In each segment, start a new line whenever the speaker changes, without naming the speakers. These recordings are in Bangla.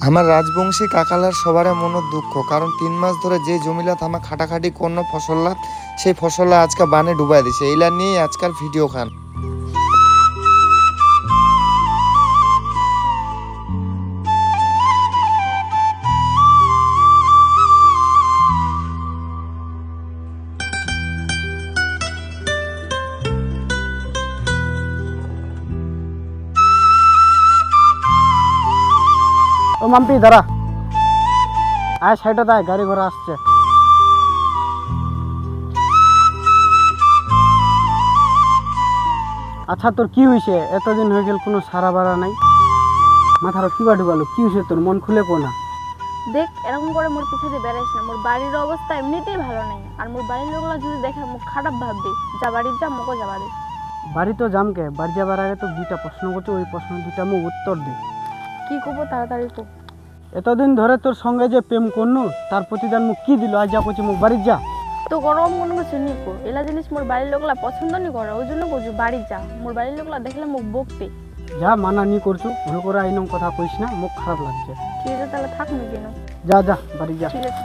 আমার রাজবংশী কাকালার সবারে মনের দুঃখ, কারণ 3 মাস ধরে যে জমিলাত আমা খাটাখাটি করনো ফসলাত সেই ফসলা আজকে বানে ডুবাই দিছে। এইলা নিয়ে আজকাল ভিডিও খান।
ও মাম্পি দাঁড়া, আয় সাইডে দাঁড়ায়, গাড়ি ঘোড়া আসছে। আচ্ছা তোর কি হয়েছে? এতদিন হয়ে গেল কোনো সারা বাড়া নাই, মাথার কিবা ঢুকালো, কি হয়েছে তোর? মন খুলে কোনা।
দেখ, এরকম করে মোর পিছনে বেড়াইস না। মোর বাড়ির অবস্থা এমনিতেই ভালো নেই, আর মোর বাড়ির লোকগুলো যদি দেখে মুখ খারাপ ভাববে। যা বাড়ির যা, মুখও যা বাড়ি।
বাড়ি তো জামকে, বাড়ি যাবার আগে তো 2টা প্রশ্ন করছে, ওই প্রশ্ন 2টা মুখ উত্তর দে।
কি করবো তাড়াতাড়ি কর।
এতদিন ধরে তোর সঙ্গে যে প্রেম করনু তার প্রতিদান মুখ কি দিল? আজ যা করছি মুখ বাড়ি যা।
তো গরম মনে করছে নি কো, এলা জিনিস মোর বাড়ির লোকলা পছন্দ নি করে, ওই জন্য করছো বাড়ি যা। মোর বাড়ির লোকলা দেখলে মুখ বকবে।
যা মানা নি করছু, ভুল করে আইনম কথা কইস না, মুখ খারাপ লাগছে।
ঠিক আছে, তাহলে থাক না কেন।
যা যা বাড়ি যা।
ঠিক আছে।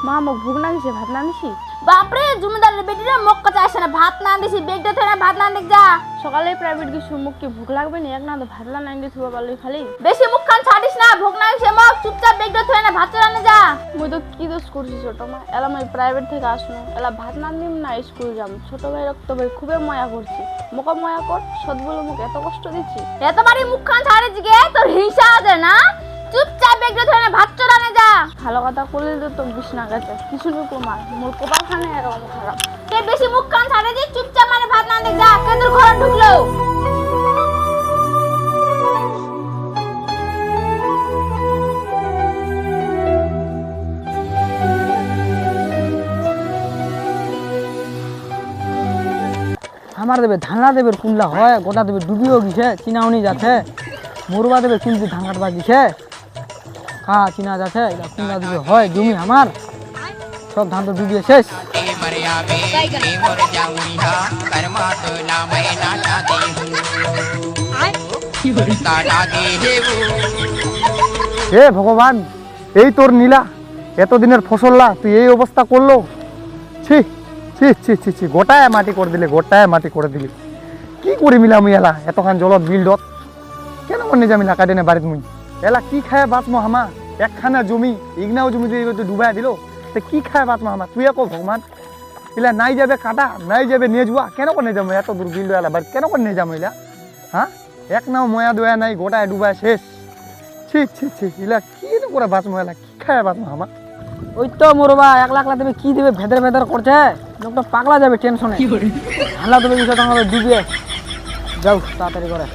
মা মোক ভুক লাগিছে, ভাত না দিছি।
বাপরে, জমিদারের বেটিরা মক্কা চাইছে না, ভাত না দিছি, বেগটা থেকে না ভাত না দিক যা।
সকালে প্রাইভেট গেছি, মুখ কি ভুক লাগবে না? এক না তো ভাতলা না দিয়ে থুবা পারলি খালি।
বেশি মুখ খান ছাড়িস না, ভোগ না হইছে মক, চুপচাপ বেগটা থেকে না ভাত রান্না যা।
মুই তো কি দোষ করছি ছোট মা, এলা আমি প্রাইভেট থেকে আসলো, এলা ভাত না দিম না স্কুল যাম। ছোট ভাই রক্ত ভাই খুবই ময়া করছি, মোকা ময়া কর, সদ বলে মুখ এত কষ্ট দিচ্ছি।
এতবারই মুখ খান ছাড়িস গে, তোর হিংসা আছে না? চুপচাপ বেগটা থেকে না ভাত রান্না যা।
ভালো কথা করলে তো বিছনা গেছে, কিছু নি কুমার, মোর কপাল খানে এরকম খারাপ।
তে বেশি মুখ খান ছাড়ে দি, চুপচাপ মানে ভাত না দিক যা। কে তোর ঘরে ঢুকলো?
আমার দেবে ধানা দেবে কুল্লা হয়, গোটা দেবে ডুবিও গেছে, চিনাউনি যাচ্ছে, মরুবা দেবে কুলতি ধান কাটবা গেছে, কা চিনা যাচ্ছে, এটা কুল্লা দেবে হয় জমি আমার, সব ধান তো ডুবিয়ে শেষ। হে ভগবান, এই তোর নীলা, এতদিনের ফসললা তুই এই অবস্থা করলো। ছি ছি ছি ছি ছি, গোটায় মাটি করে দিলে, গোটায় মাটি করে দিলি। কি করি মিলা মুই এলা এতখান জলত বিল্ডত কেন করে যামিলা কাটিনে বাড়িত মুই এলা কি খায় বাঁচমো হামা? একখানা জমি, ইগনাও জমি যদি ডুবাই দিল, তো কি খায় বাঁচমো হামা? তুই কো ভগবান, এলা নাই যাবে কাটা, নাই যাবে নিয়ে যাওয়া, কেন করে নিয়ে যাবো এত দূর বিল্ড এলা বাড়ি, কেন করে নিয়ে যাবো এলা? হ্যাঁ, এক নাও ময়া দয়া নাই, গোটায় ডুবাই শেষ। ছি ছি ছি, এলা কি করে বাঁচমো, এলা কি খায় বাঁচমো হামা? ওই তো মোরবা 1 লাখ দেবে, কি দেবে ভেদর ভেদর করছে, লোকটা পাগলা যাবে টেনশনে। হাল্লা দেবে বিষয় তোমাকে ডুবিয়ে যাও তাড়াতাড়ি করে।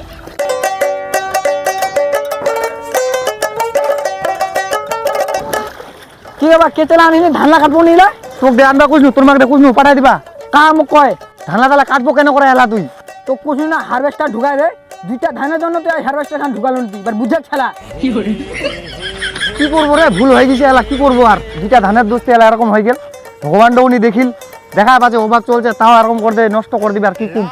কি বাবা কে চলে আনি ধানলা কাটবো নিলা? তোকে দে আনবা কুছনু, তোর মাকে কুছনু পাঠাই দিবা। কা মুখ কয় ধানলা তালা কাটবো কেন করে এলা তুই? তো কুছনু না হারভেস্টার ঢুকাই দে, 2টা ধানের জন্য তুই হারভেস্টার খান ঢুকালো তুই, এবার বুঝে ছেলা। কি করবো রে, ভুল হয়ে গেছে এলা, কি করবো আর? 2টা ধানের দোস্তে এলা এরকম হয়ে গেল। ভগবান উনি দেখিল, দেখা পাচ্ছে অবাক চলছে, তাও এরকম করতে নষ্ট করে দিবে। আর কি কুম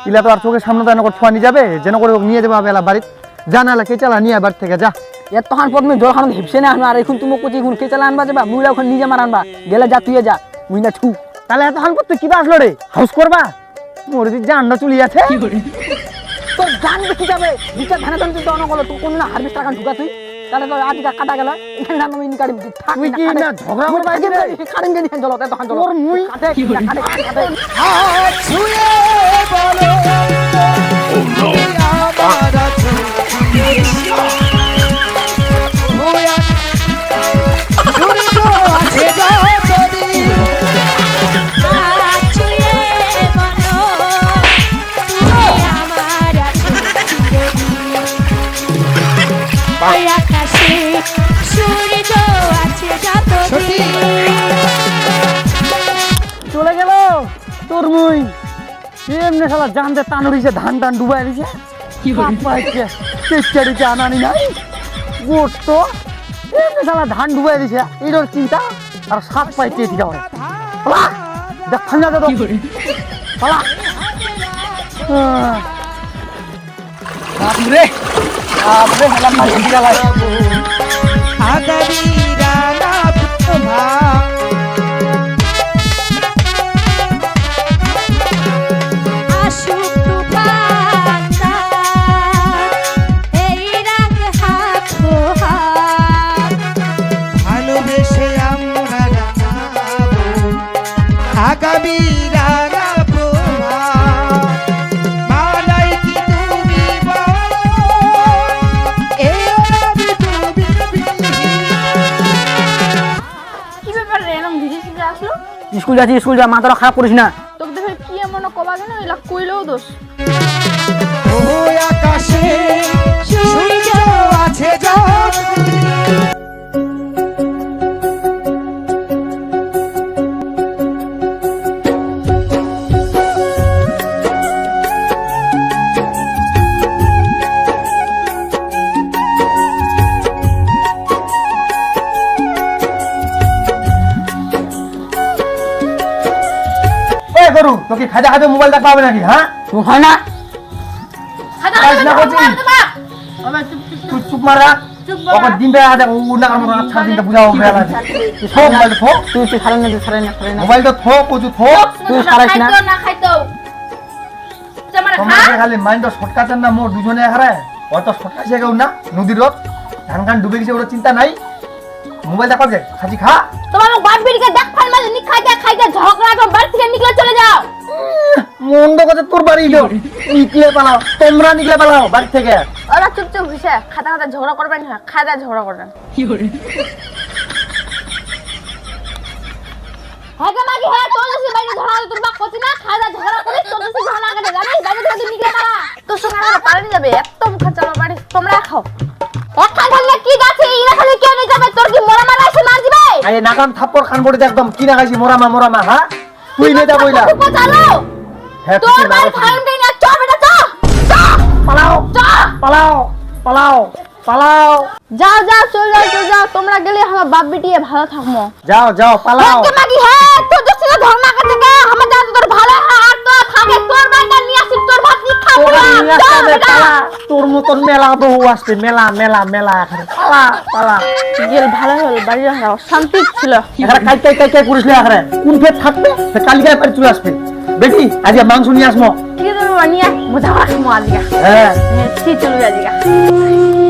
ইলা তো আর চোখের সামনে তো এনে ছোঁয়া নিয়ে যাবে, যেন করে নিয়ে যাবে এলা বাড়ির। যা না এলা কে চালা নিয়ে বাড়ি থেকে যা। এতক্ষণ প্রথমে জল খানো হিপসে না আনবা, আর এখন তুমি কোচি এখন কে চালা আনবা যাবা? মুইলা ওখানে নিজে মার আনবা গেলে যা, তুই যা, মুই না ছু। তাহলে এতক্ষণ পর তুই কিবা আসলো রে, হাউস করবা? মোর যদি জানটা চুলি আছে তোর জান দেখি যাবে। 2টা ধানের জন্য তুই তো অনকল, তুই কোন না হারভেস্টার খান ঢুকা তুই, তাহলে তো আজ কাটা গেল এখানে না তুমি নিকাড়ি থাক। তুই কি না ঝগড়া করবা কি রে? কারেন গনি জল এতক্ষণ জল তোর মুই কাটে কাটে কাটে হাত ছুঁয়ে বলো আমার আছে মুই এমনি শালা জানতে টানুরিছে ধান টান ডুবাই দিছে কি পাইছে চেষ্টারিতে আনানি নাই গোট তো এমনি শালা ধান ডুবাই দিছে এটার চিন্তা আর সাত পাইছে এদিকে আমার পালা দেখ ঠান্ডা দে তো পালা বাপরে বাপরে শালা মারি দিলা ভাই
আশুক তুফানটা এই রাগ হাতো হাত
ভালোবেসে আমরা রাঙাবো আগামী রাঙা প্রভাত মালাই কি তুমি বলো এ আমি তুমি
কি ব্যাপার রে এরকম ভিজে ভিজে আসলো?
স্কুল যাচ্ছি স্কুল যা মাথাটা খারাপ করিস না
তোকে দেখে কি এমন কবা কেন এলা কইলেও দোষ।
ও আকাশে সূর্য আছে যত
এ গরু তোকে খাজা খাজা মোবাইল দেখা পাবে নাকি হ্যাঁ তুই হয় না পড়াশোনা করছিস? তুই চুপ মার রাখ ওকে দিনটা আজ ও না আমার আচ্ছা দিনটা বুঝাও বেলা তুই সব মোবাইল ফো তুই ছাড়েন না ছাড়েন না মোবাইল তো থো কচু থো তুই ছাড়াইস না
না খাইতো তোমার
তোমাকে খালি মাইন্ড শর্টকাটের না মোর দুজনে হারে অত শর্টকাটে কেউ না নদীর রথ ধান কান ডুবে গেছে ওর চিন্তা নাই মোবাইল দেখা যায় খাজি খা
তোমার বাপ বেরিকে দেখ ফাল মাঝে নি খাইতে ঝগড়া তো বাড়ি থেকে নিকলে চলে যাও
মন্দ কথা তোর বাড়ি গো নিকলে পালাও তোমরা নিকলে পালাও বাড়ি থেকে
ওরা চুপচাপ হইছে খাতা খাতা ঝগড়া করবেন না, খাতা ঝগড়া করবেন।
হ্যাঁ গো মাগি হ্যাঁ তোর কাছে বাইরে ঝগড়া তোর বাপ করছিস না খাজা ঝগড়া করিস তোর কাছে ঝগড়া করে জানিস বাইরে থেকে তুই নিকলে পালা
তোর সঙ্গে আমরা পালানি যাবে, এত মুখা চালার বাড়ি তোমরা খাও।
একটা ঢাললে কি গাছে ইরা খালি কেউ নিয়ে যাবে তোর কি মোরা মারা এসে মার দিবে
আরে নাকাম থাপ্পড় খান পড়ে একদম কি না খাইছি মোরামা হ্যাঁ তুই নে যা বইলা
খুব চালো
হ্যাঁ
তোর
তুই না
বাড়ি ফাউন্টেন না চ বেটা চ চ
পালাও পালাও পালাও পালাও
যাও যাও চল যাও তোমরা গেলে আমার বাপ বেটিয়ে ভালো থাকবো।
যাও যাও পালাও
ওকে মাগি হ্যাঁ তোর কাছে ধর্মা কাছে গা আমার জান তোর ভালো আর তো থাকে তোর বাড়িটা নিয়ে আসি তোর ভাত কি খাবো
তোরা নিয়ে
চল
আসবে,
বেটা
পালা। তোর মতন মেলা বহু আসবে মেলা মেলা মেলা এখানে পালা পালা
গেল ভালো হল, বাড়ি রাখাও শান্তি ছিল।
এখানে কাই করিস না এখানে কোন ফের থাকবে সে কালিকায় পারে চলে আসবে বেটি আজকে মাংস নিয়ে আসমো
কি দেবো নিয়ে মজা রাখবো আজকে,
হ্যাঁ
চলবে আজকে।